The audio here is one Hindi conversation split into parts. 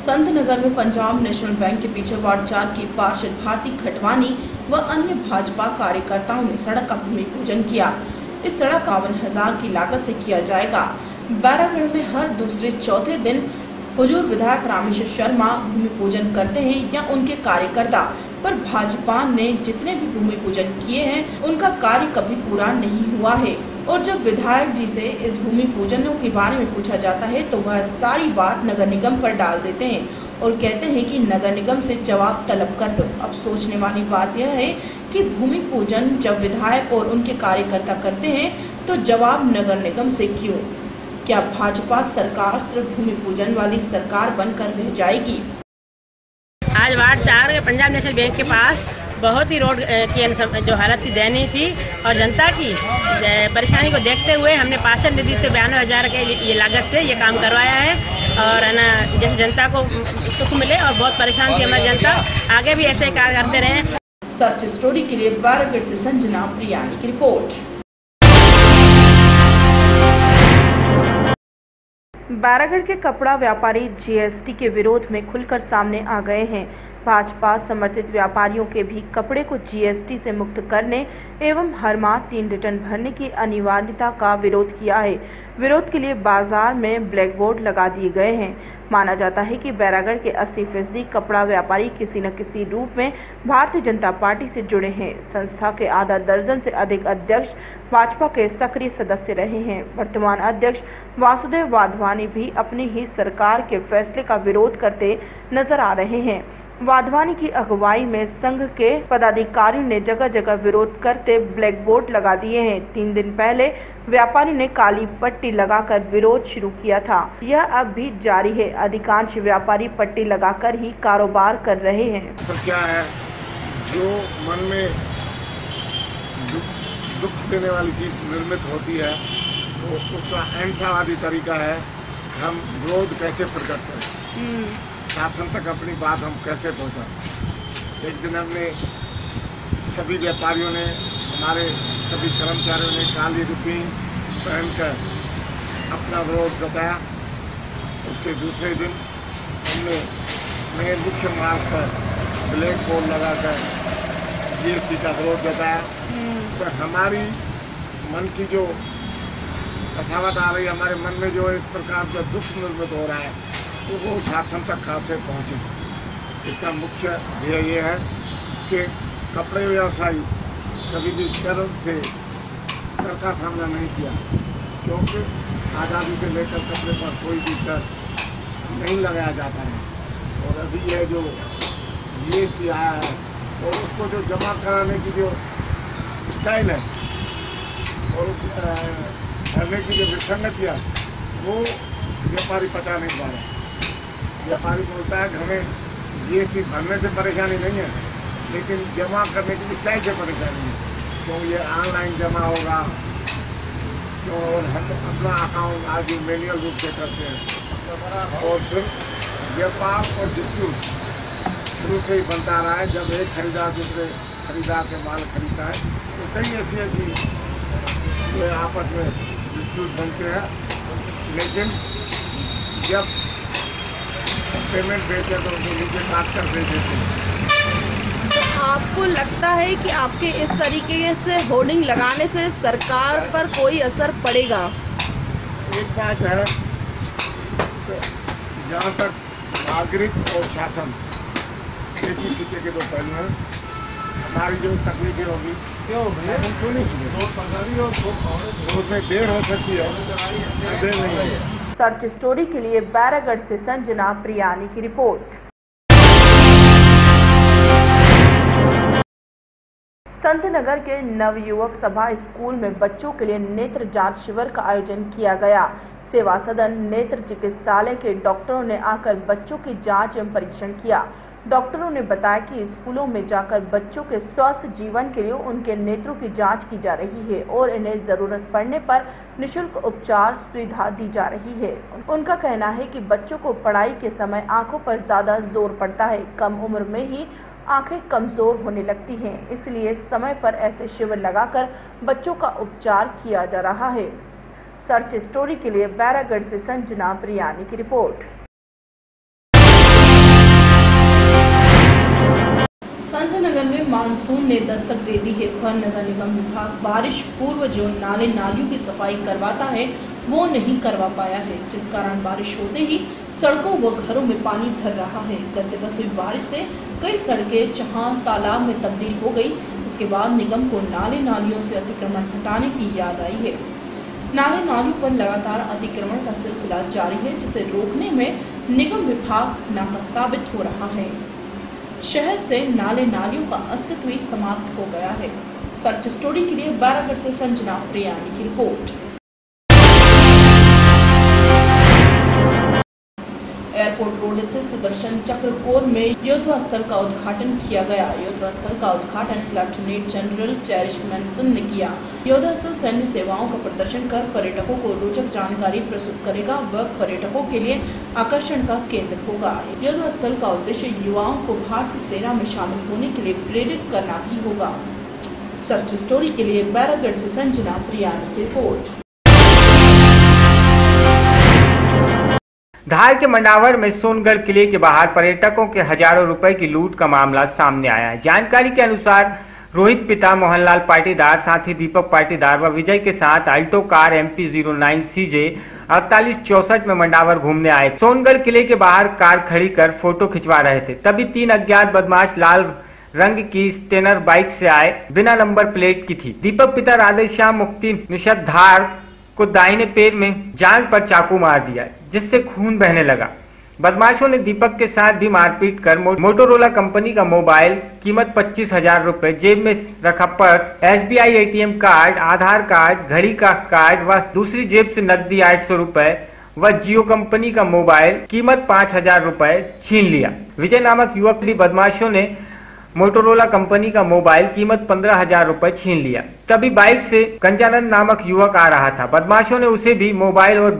संत नगर में पंजाब नेशनल बैंक के पीछे वार्ड 4 की पार्षद भारती खटवानी व अन्य भाजपा कार्यकर्ताओं ने सड़क का भूमि पूजन किया। इस सड़क 51,000 की लागत से किया जाएगा। बैरागढ़ में हर दूसरे चौथे दिन हुजूर विधायक रामेश्वर शर्मा भूमि पूजन करते हैं या उनके कार्यकर्ता, पर भाजपा ने जितने भी भूमि पूजन किए हैं उनका कार्य कभी पूरा नहीं हुआ है। और जब विधायक जी से इस भूमि पूजनों के बारे में पूछा जाता है तो वह सारी बात नगर निगम पर डाल देते हैं और कहते हैं कि नगर निगम से जवाब तलब कर लो। अब सोचने वाली बात यह है कि भूमि पूजन जब विधायक और उनके कार्यकर्ता करते हैं तो जवाब नगर निगम से क्यों? क्या भाजपा सरकार सिर्फ भूमि पूजन वाली सरकार बनकर रह जाएगी? आज वार्ड 4 के पंजाब नेशनल बैंक के पास बहुत ही रोड की जो हालत थी दयनीय थी और जनता की परेशानी को देखते हुए हमने पार्षद निधि से 92,000 के ये लागत से ये काम करवाया है। और है ना, जैसे जनता को सुख मिले और बहुत परेशान थी हमारी जनता, आगे भी ऐसे कार्य करते रहें। सर्च स्टोरी के लिए बैरागढ़ से संजना प्रियानी की रिपोर्ट। बैरागढ़ के कपड़ा व्यापारी जीएसटी के विरोध में खुलकर सामने आ गए हैं। भाजपा समर्थित व्यापारियों के भी कपड़े को जीएसटी से मुक्त करने एवं हर माह 3 रिटर्न भरने की अनिवार्यता का विरोध किया है। विरोध के लिए बाजार में ब्लैक बोर्ड लगा दिए गए हैं। माना जाता है कि बैरागढ़ के 80% कपड़ा व्यापारी किसी न किसी रूप में भारतीय जनता पार्टी से जुड़े हैं। संस्था के आधा दर्जन से अधिक अध्यक्ष भाजपा के सक्रिय सदस्य रहे हैं। वर्तमान अध्यक्ष वासुदेव वाधवानी भी अपनी ही सरकार के फैसले का विरोध करते नजर आ रहे हैं। वाधवानी की अगुवाई में संघ के पदाधिकारियों ने जगह जगह विरोध करते ब्लैक बोर्ड लगा दिए हैं। 3 दिन पहले व्यापारी ने काली पट्टी लगाकर विरोध शुरू किया था। यह अब भी जारी है। अधिकांश व्यापारी पट्टी लगाकर ही कारोबार कर रहे हैं। तो क्या है, जो मन में दुख देने वाली चीज निर्मित होती है तो उसका अहिंसावादी तरीका है हम विरोध कैसे प्रकट करें, शासन तक अपनी बात हम कैसे पहुंचाएं। एक दिन हमने सभी व्यापारियों ने, हमारे सभी कर्मचारियों ने काली रुपी पहनकर अपना विरोध बताया। उसके दूसरे दिन हमने नए मुख्य मार्ग पर ब्लैक बोर्ड लगाकर जीएसटी का विरोध बताया। तो हमारी मन की जो कसावट आ रही है, हमारे मन में जो एक प्रकार का दुख निर्मित हो रहा है, तो वो शासन तक कैसे पहुँचे। इसका मुख्य ध्येय ये है कि कपड़े व्यवसायी कभी भी कर का सामना नहीं किया, क्योंकि आज़ादी से लेकर कपड़े पर कोई भी कर नहीं लगाया जाता है। और अभी यह जो जीएसटी आया है और उसको जो जमा कराने की जो स्टाइल है और भरने की जो विसंगतियाँ, वो व्यापारी पचा नहीं पा रहा। व्यापारी बोलता है कि हमें जीएसटी भरने से परेशानी नहीं है, लेकिन जमा करने की स्टाइल से परेशानी है। तो ये ऑनलाइन जमा होगा तो हम अपना अकाउंट आज मैनुअल रूप से करते हैं। और फिर व्यापार और डिस्प्यूट शुरू से ही बनता रहा है। जब एक खरीदार दूसरे खरीदार से माल खरीदता है तो कई ऐसी जो आपस में डिस्प्यूट बनते हैं, लेकिन जब पेमेंट भेजते तो उनको नीचे काट कर भेज देते हैं। तो आपको लगता है कि आपके इस तरीके से होर्डिंग लगाने से सरकार पर कोई असर पड़ेगा? एक बात है, जहाँ तक नागरिक और शासन एक ही सिक्के के 2 पहलू हैं। हमारी जो तकनीकी होगी शासन क्यों नहीं सुने, उसमें देर हो सकती है, देर नहीं होगी। सर्च स्टोरी के लिए बैरागढ़ से संजना प्रियानी की रिपोर्ट। संत नगर के नवयुवक सभा स्कूल में बच्चों के लिए नेत्र जांच शिविर का आयोजन किया गया। सेवा सदन नेत्र चिकित्सालय के डॉक्टरों ने आकर बच्चों की जांच एवं परीक्षण किया। डॉक्टरों ने बताया कि स्कूलों में जाकर बच्चों के स्वस्थ जीवन के लिए उनके नेत्रों की जांच की जा रही है और इन्हें जरूरत पड़ने पर निःशुल्क उपचार सुविधा दी जा रही है। उनका कहना है कि बच्चों को पढ़ाई के समय आंखों पर ज्यादा जोर पड़ता है। कम उम्र में ही आंखें कमजोर होने लगती हैं, इसलिए समय पर ऐसे शिविर लगाकर बच्चों का उपचार किया जा रहा है। सर्च स्टोरी के लिए बैरागढ़ से संजना प्रियानी की रिपोर्ट। संतनगर में मानसून ने दस्तक दे दी है, पर नगर निगम विभाग बारिश पूर्व जो नाले नालियों की सफाई करवाता है वो नहीं करवा पाया है, जिस कारण बारिश होते ही सड़कों व घरों में पानी भर रहा है। गत दिवस हुई बारिश से कई सड़कें जहां तालाब में तब्दील हो गई, इसके बाद निगम को नाले नालियों से अतिक्रमण हटाने की याद आई है। नाले नालियों पर लगातार अतिक्रमण का सिलसिला जारी है, जिसे रोकने में निगम विभाग नाकाम साबित हो रहा है। शहर से नाले नालियों का अस्तित्व ही समाप्त हो गया है। सर्च स्टोरी के लिए बैरागढ़ से संजना प्रियानी की रिपोर्ट। एयरपोर्ट रोड स्थित सुदर्शन चक्र कोर में योद्धा स्थल का उद्घाटन किया गया। योद्धा स्थल का उद्घाटन लेफ्टिनेंट जनरल चेरिश मैनसन ने किया। योद्धा स्थल सैन्य सेवाओं का प्रदर्शन कर पर्यटकों को रोचक जानकारी प्रस्तुत करेगा व पर्यटकों के लिए आकर्षण का केंद्र होगा। योद्धा स्थल का उद्देश्य युवाओं को भारतीय सेना में शामिल होने के लिए प्रेरित करना भी होगा। सर्च स्टोरी के लिए बैरागढ़ से संजना प्रियानी की रिपोर्ट। धार के मंडावर में सोनगढ़ किले के बाहर पर्यटकों के हजारों रुपए की लूट का मामला सामने आया है। जानकारी के अनुसार रोहित पिता मोहनलाल पाटीदार, साथी दीपक पाटीदार व विजय के साथ अल्टो कार MP 09 CJ 4864 में मंडावर घूमने आए। सोनगढ़ किले के बाहर कार खड़ी कर फोटो खिंचवा रहे थे, तभी 3 अज्ञात बदमाश लाल रंग की स्टेनर बाइक से आए, बिना नंबर प्लेट की थी। दीपक पिता राधेश्याम मुक्ति निषद धार को दाहिने पैर में जांघ पर चाकू मार दिया, जिससे खून बहने लगा। बदमाशों ने दीपक के साथ भी मारपीट कर मोटोरोला कंपनी का मोबाइल कीमत 25,000 रुपए, जेब में रखा पर्स, SBI ATM कार्ड, आधार कार्ड, घड़ी का कार्ड व दूसरी जेब से नकदी 800 रुपए व जियो कंपनी का मोबाइल कीमत 5,000 रुपए छीन लिया। विजय नामक युवक भी बदमाशों ने मोटोरोला कंपनी का मोबाइल कीमत 15,000 रुपए छीन लिया। तभी बाइक से कंजानंद नामक युवक आ रहा था। बदमाशों ने उसे भी मोबाइल और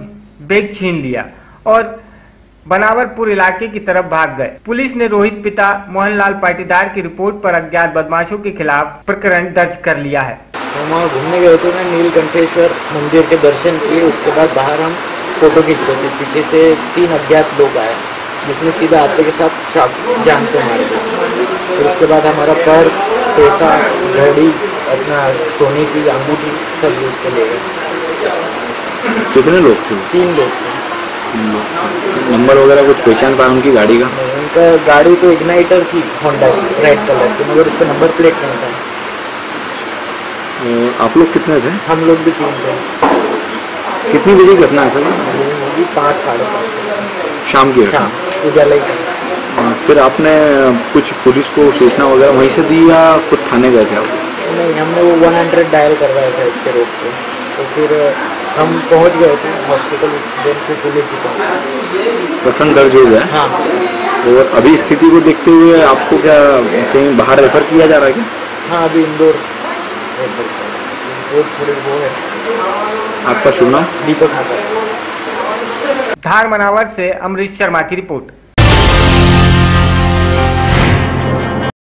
बैग छीन लिया और बनावरपुर इलाके की तरफ भाग गए। पुलिस ने रोहित पिता मोहनलाल पाटीदार की रिपोर्ट पर अज्ञात बदमाशों के खिलाफ प्रकरण दर्ज कर लिया है। हम वहाँ घूमने गए थे, नीलकंठेश्वर मंदिर के दर्शन किए। उसके बाद बाहर हम फोटो खींच रहे थे, पीछे से 3 अज्ञात लोग आए, जिसमें सीधा हाथे के साथ जान पे मारे थे। फिर उसके बाद हमारा पर्स, पैसा, घड़ी, अपना सोने की अंगूठी सब यूज के ले गए। कितने लोग थे? 3 लोग थे। नंबर वगैरह कुछ पहचान पाया उनकी गाड़ी का? उनका गाड़ी तो इग्नाइटर थी, होंडा रेड कलर की, मगर उस पर नंबर प्लेट नहीं था। आप लोग कितने थे? हम लोग भी 3 थे। कितनी बजे घटना है सर? 5 साढ़े 5 शाम की? शाम उजाला ही। फिर आपने कुछ पुलिस को सूचना वगैरह वहीं से दी या खुद थाने गए थे आप? नहीं, हमने वो 100 डायल करवाया था इसके रोड पे, तो फिर हम पहुंच गए थे हॉस्पिटल, फिर पुलिस भी पहुंची। प्रकरण दर्ज हो गया? हाँ। और अभी स्थिति को देखते हुए आपको क्या कहीं बाहर रेफर किया जा रहा है क्या? हाँ, अभी इंदौर थोड़ी वो है। आपका शुभ नाम? दीपक नगर। धार मनावर से अमरीश शर्मा की रिपोर्ट।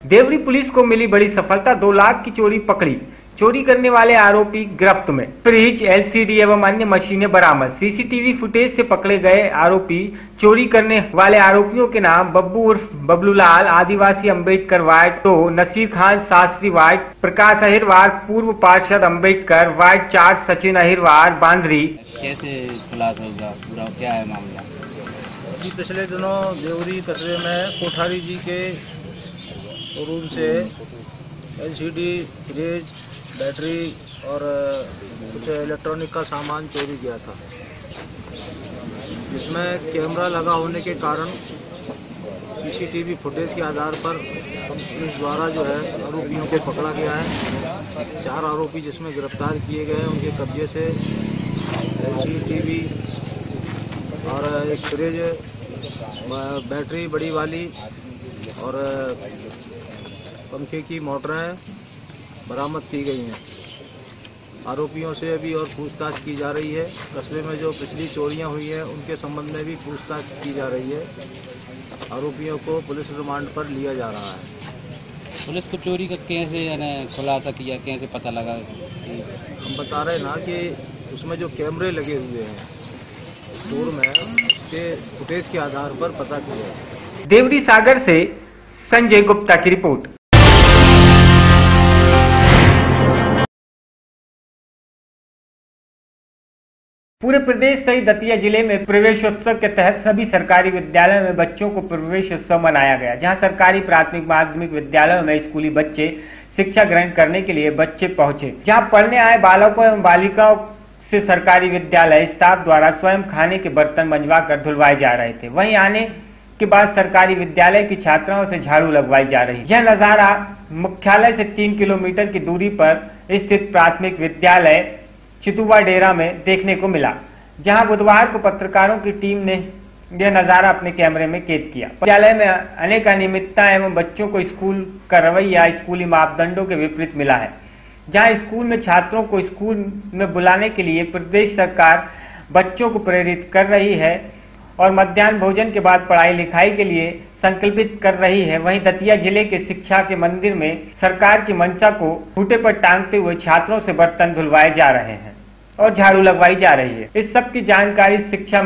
देवरी पुलिस को मिली बड़ी सफलता, 2 लाख की चोरी पकड़ी। चोरी करने वाले आरोपी गिरफ्त में। फ्रिज, LCD एवं अन्य मशीनें बरामद। CCTV फुटेज से पकड़े गए आरोपी। चोरी करने वाले आरोपियों के नाम बब्बू उर्फ बबलूलाल, आदिवासी अम्बेडकर वार्ड 2, नसीर खान शास्त्री वार्ड, प्रकाश अहिरवार पूर्व पार्षद अम्बेडकर वार्ड 4, सचिन अहिरवार बांद्री। कैसे खुलासा होगा पूरा, क्या है मामला? जी, पिछले दिनों देवरी कस्बे में कोठारी जी के शोरूम से LCD, फ्रिज, बैटरी और कुछ इलेक्ट्रॉनिक का सामान चोरी किया था, जिसमें कैमरा लगा होने के कारण CCTV फुटेज के आधार पर पुलिस द्वारा जो है आरोपियों को पकड़ा गया है। 4 आरोपी जिसमें गिरफ्तार किए गए हैं, उनके कब्जे से LCD और एक फ्रिज, बैटरी बड़ी वाली और पंखे की मोटरें बरामद की गई हैं। आरोपियों से अभी और पूछताछ की जा रही है। कस्बे में जो पिछली चोरियां हुई हैं उनके संबंध में भी पूछताछ की जा रही है। आरोपियों को पुलिस रिमांड पर लिया जा रहा है। पुलिस को चोरी का कैसे खुलासा किया, कैसे पता लगा? हम बता रहे ना कि उसमें जो कैमरे लगे हुए हैं स्टोर में, उसके फुटेज के आधार पर पता किया। देवरी सागर से संजय गुप्ता की रिपोर्ट। पूरे प्रदेश सहित दतिया जिले में प्रवेशोत्सव के तहत सभी सरकारी विद्यालयों में बच्चों को प्रवेशोत्सव मनाया गया, जहां सरकारी प्राथमिक माध्यमिक विद्यालयों में स्कूली बच्चे शिक्षा ग्रहण करने के लिए बच्चे पहुंचे, जहां पढ़ने आए बालकों एवं बालिकाओं से सरकारी विद्यालय स्टाफ द्वारा स्वयं खाने के बर्तन मंजवा कर धुलवाए जा रहे थे। वहीं आने के बाद सरकारी विद्यालय की छात्राओं से झाड़ू लगवाई जा रही। यह नजारा मुख्यालय से 3 किलोमीटर की दूरी पर स्थित प्राथमिक विद्यालय चितुवा डेरा में देखने को मिला, जहां बुधवार को पत्रकारों की टीम ने यह नजारा अपने कैमरे में कैद किया। विद्यालय में अनेक अनियमितता एवं बच्चों को स्कूल का रवैया स्कूली मापदंडों के विपरीत मिला है, जहां स्कूल में छात्रों को स्कूल में बुलाने के लिए प्रदेश सरकार बच्चों को प्रेरित कर रही है और मध्याह्न भोजन के बाद पढ़ाई लिखाई के लिए संकल्पित कर रही है। वहीं दतिया जिले के शिक्षा के मंदिर में सरकार की मंशा को खूंटे पर टांगते हुए छात्रों से बर्तन धुलवाए जा रहे हैं और झाड़ू लगवाई जा रही है। इस सब की जानकारी से शिक्षा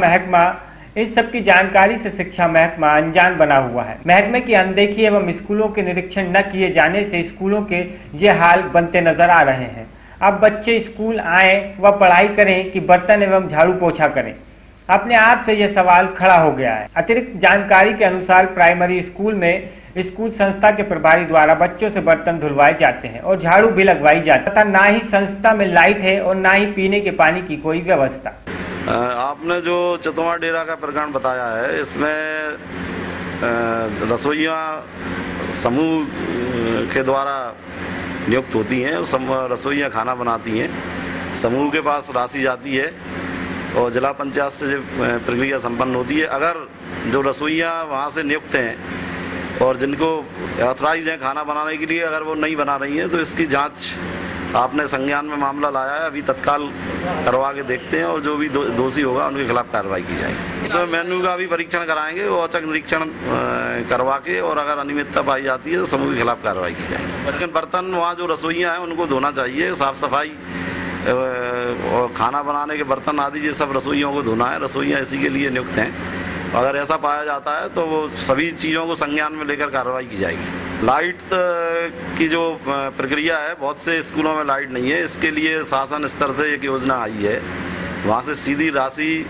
महकमा अनजान बना हुआ है। महकमे की अनदेखी एवं स्कूलों के निरीक्षण न किए जाने से स्कूलों के ये हाल बनते नजर आ रहे हैं। अब बच्चे स्कूल आए व पढ़ाई करें कि बर्तन एवं झाड़ू पोछा करें, अपने आप से यह सवाल खड़ा हो गया है। अतिरिक्त जानकारी के अनुसार प्राइमरी स्कूल में स्कूल संस्था के प्रभारी द्वारा बच्चों से बर्तन धुलवाए जाते हैं और झाड़ू भी लगवाई जाती है तथा ना ही संस्था में लाइट है और ना ही पीने के पानी की कोई व्यवस्था। आपने जो चितुवा डेरा का प्रकरण बताया है, इसमें रसोइया समूह के द्वारा नियुक्त होती हैं, रसोइया खाना बनाती हैं, समूह के पास राशि जाती है और जिला पंचायत से प्रक्रिया संपन्न होती है। अगर जो रसोइया वहाँ से नियुक्त हैं और जिनको ऑथराइज हैं खाना बनाने के लिए, अगर वो नहीं बना रही हैं तो इसकी जांच आपने संज्ञान में मामला लाया है, अभी तत्काल करवा के देखते हैं और जो भी दोषी होगा उनके खिलाफ कार्रवाई की जाएगी। इसमें मेन्यू का भी परीक्षण कराएंगे, वो औचक निरीक्षण करवा के और अगर अनियमितता पाई जाती है तो समूह के खिलाफ कार्रवाई की जाएगी। लेकिन बर्तन वहाँ जो रसोइयाँ हैं उनको धोना चाहिए, साफ सफाई और खाना बनाने के बर्तन आदि ये सब रसोइयों को धोना है, रसोइयाँ इसी के लिए नियुक्त हैं। अगर ऐसा पाया जाता है तो वो सभी चीज़ों को संज्ञान में लेकर कार्रवाई की जाएगी। लाइट की जो प्रक्रिया है, बहुत से स्कूलों में लाइट नहीं है, इसके लिए शासन स्तर से एक योजना आई है, वहाँ से सीधी राशि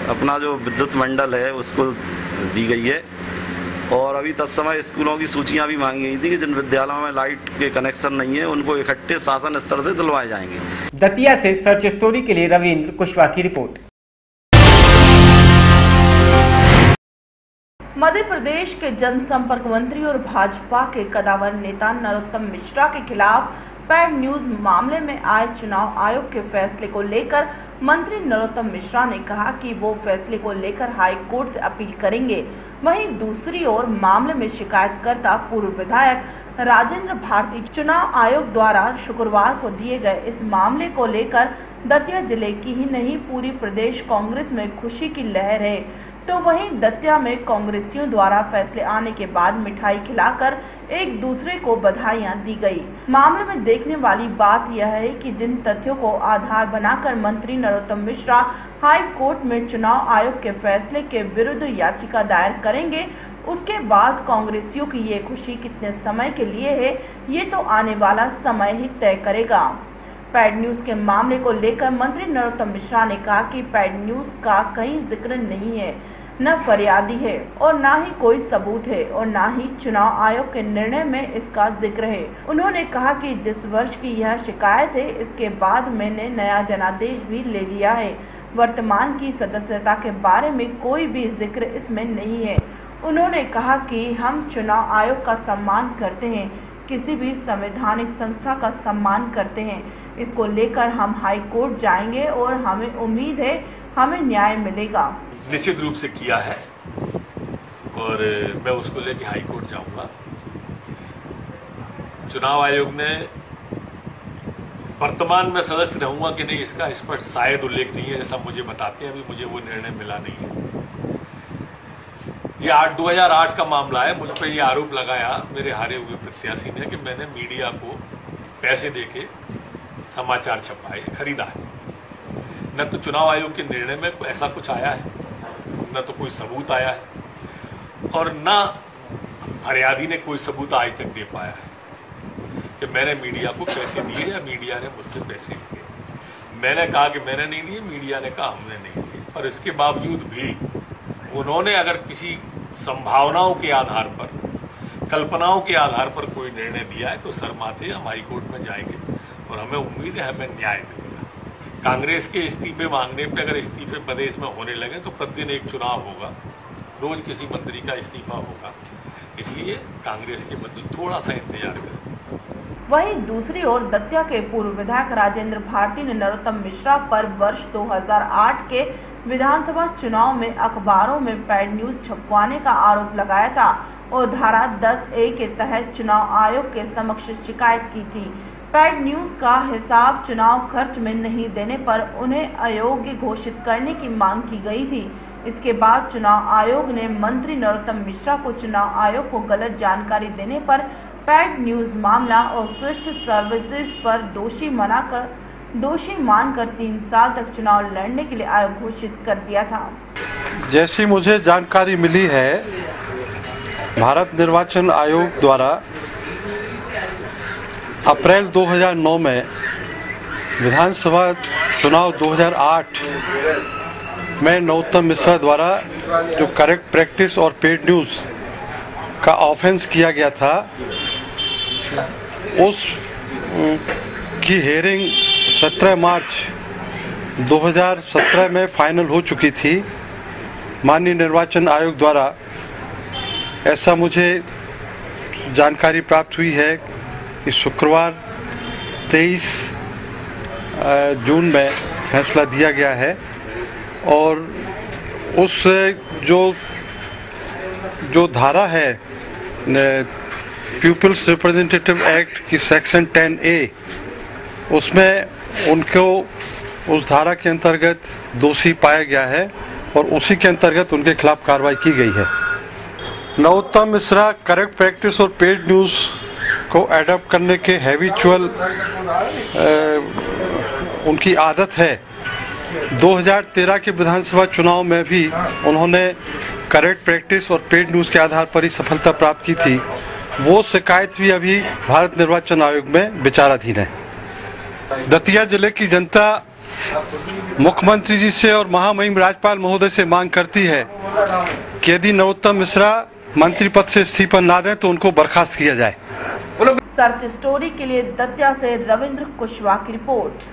अपना जो विद्युत मंडल है उसको दी गई है और अभी तत्समय स्कूलों की सूचियाँ भी मांगी गई थी कि जिन विद्यालयों में लाइट के कनेक्शन नहीं है उनको इकट्ठे शासन स्तर से दिलवाए जाएंगे। दतिया से सर्च स्टोरी के लिए रविंद्र कुशवाहा की रिपोर्ट। मध्य प्रदेश के जनसंपर्क मंत्री और भाजपा के कदावर नेता नरोत्तम मिश्रा के खिलाफ पैड न्यूज मामले में आए चुनाव आयोग के फैसले को लेकर मंत्री नरोत्तम मिश्रा ने कहा कि वो फैसले को लेकर हाई कोर्ट से अपील करेंगे। वहीं दूसरी ओर मामले में शिकायतकर्ता पूर्व विधायक राजेंद्र भारती चुनाव आयोग द्वारा शुक्रवार को दिए गए इस मामले को लेकर दतिया जिले की ही नहीं पूरी प्रदेश कांग्रेस में खुशी की लहर है। तो वहीं दतिया में कांग्रेसियों द्वारा फैसले आने के बाद मिठाई खिलाकर एक दूसरे को बधाइयां दी गई। मामले में देखने वाली बात यह है कि जिन तथ्यों को आधार बनाकर मंत्री नरोत्तम मिश्रा हाई कोर्ट में चुनाव आयोग के फैसले के विरुद्ध याचिका दायर करेंगे, उसके बाद कांग्रेसियों की ये खुशी कितने समय के लिए है, ये तो आने वाला समय ही तय करेगा। पैड न्यूज के मामले को लेकर मंत्री नरोत्तम मिश्रा ने कहा कि पैड न्यूज का कहीं जिक्र नहीं है, न फरियादी है और न ही कोई सबूत है और न ही चुनाव आयोग के निर्णय में इसका जिक्र है। उन्होंने कहा कि जिस वर्ष की यह शिकायत है, इसके बाद मैंने नया जनादेश भी ले लिया है। वर्तमान की सदस्यता के बारे में कोई भी जिक्र इसमें नहीं है। उन्होंने कहा कि हम चुनाव आयोग का सम्मान करते हैं, किसी भी संवैधानिक संस्था का सम्मान करते हैं। इसको लेकर हम हाई कोर्ट जाएंगे और हमें उम्मीद है हमें न्याय मिलेगा। निश्चित रूप से किया है और मैं उसको लेकर हाई कोर्ट जाऊंगा। चुनाव आयोग ने वर्तमान में सदस्य रहूंगा कि नहीं इसका स्पष्ट शायद उल्लेख नहीं है, जैसा मुझे बताते हैं, अभी मुझे वो निर्णय मिला नहीं है। ये 2008 का मामला है। मुझ पर ये आरोप लगाया मेरे हारे हुए प्रत्याशी ने कि मैंने मीडिया को पैसे देके समाचार छपाए, खरीदा है। न तो चुनाव आयोग के निर्णय में ऐसा कुछ आया है, न तो कोई सबूत आया है और न फरियादी ने कोई सबूत आज तक दे पाया है कि मैंने मीडिया को पैसे दिए या मीडिया ने मुझसे पैसे लिए। मैंने कहा कि मैंने नहीं दिए, मीडिया ने कहा हमने नहीं दिए, पर इसके बावजूद भी उन्होंने अगर किसी संभावनाओं के आधार पर, कल्पनाओं के आधार पर कोई निर्णय दिया है तो सर माथे हम हाईकोर्ट में जाएंगे और हमें उम्मीद है हमें न्याय मिलेगा। कांग्रेस के इस्तीफे मांगने पे अगर इस्तीफे प्रदेश में होने लगे तो प्रतिदिन एक चुनाव होगा, रोज किसी मंत्री का इस्तीफा होगा, इसलिए कांग्रेस के बंधु थोड़ा सा इंतजार करें। वहीं दूसरी ओर दतिया के पूर्व विधायक राजेंद्र भारती ने नरोत्तम मिश्रा पर वर्ष 2008 के विधानसभा चुनाव में अखबारों में पेड न्यूज छपवाने का आरोप लगाया था और धारा 10A के तहत चुनाव आयोग के समक्ष शिकायत की थी। पेड न्यूज का हिसाब चुनाव खर्च में नहीं देने पर उन्हें अयोग्य घोषित करने की मांग की गई थी। इसके बाद चुनाव आयोग ने मंत्री नरोत्तम मिश्रा को चुनाव आयोग को गलत जानकारी देने पर पेड न्यूज मामला और उत्कृष्ट सर्विसेज पर दोषी मानकर 3 साल तक चुनाव लड़ने के लिए आयोग घोषित कर दिया था। जैसी मुझे जानकारी मिली है, भारत निर्वाचन आयोग द्वारा अप्रैल 2009 में विधानसभा चुनाव 2008 में नरोत्तम मिश्रा द्वारा जो करेक्ट प्रैक्टिस और पेड न्यूज़ का ऑफेंस किया गया था, उस की हेयरिंग 17 मार्च 2017 में फाइनल हो चुकी थी। माननीय निर्वाचन आयोग द्वारा ऐसा मुझे जानकारी प्राप्त हुई है कि शुक्रवार 23 जून में फैसला दिया गया है और उस जो धारा है पीपल्स रिप्रेजेंटेटिव एक्ट की सेक्शन 10A, उसमें उनको उस धारा के अंतर्गत दोषी पाया गया है और उसी के अंतर्गत उनके खिलाफ कार्रवाई की गई है। नरोत्तम मिश्रा करेक्ट प्रैक्टिस और पेड न्यूज़ को एडॉप्ट करने के हैबिचुअल उनकी आदत है। 2013 के विधानसभा चुनाव में भी उन्होंने करेक्ट प्रैक्टिस और पेड न्यूज़ के आधार पर ही सफलता प्राप्त की थी। वो शिकायत भी अभी भारत निर्वाचन आयोग में विचाराधीन है। दतिया जिले की जनता मुख्यमंत्री जी से और महामहिम राज्यपाल महोदय से मांग करती है कि यदि नरोत्तम मिश्रा मंत्री पद से इस्तीफा ना दें तो उनको बर्खास्त किया जाए। सर्च स्टोरी के लिए दतिया से रविंद्र कुशवाहा की रिपोर्ट।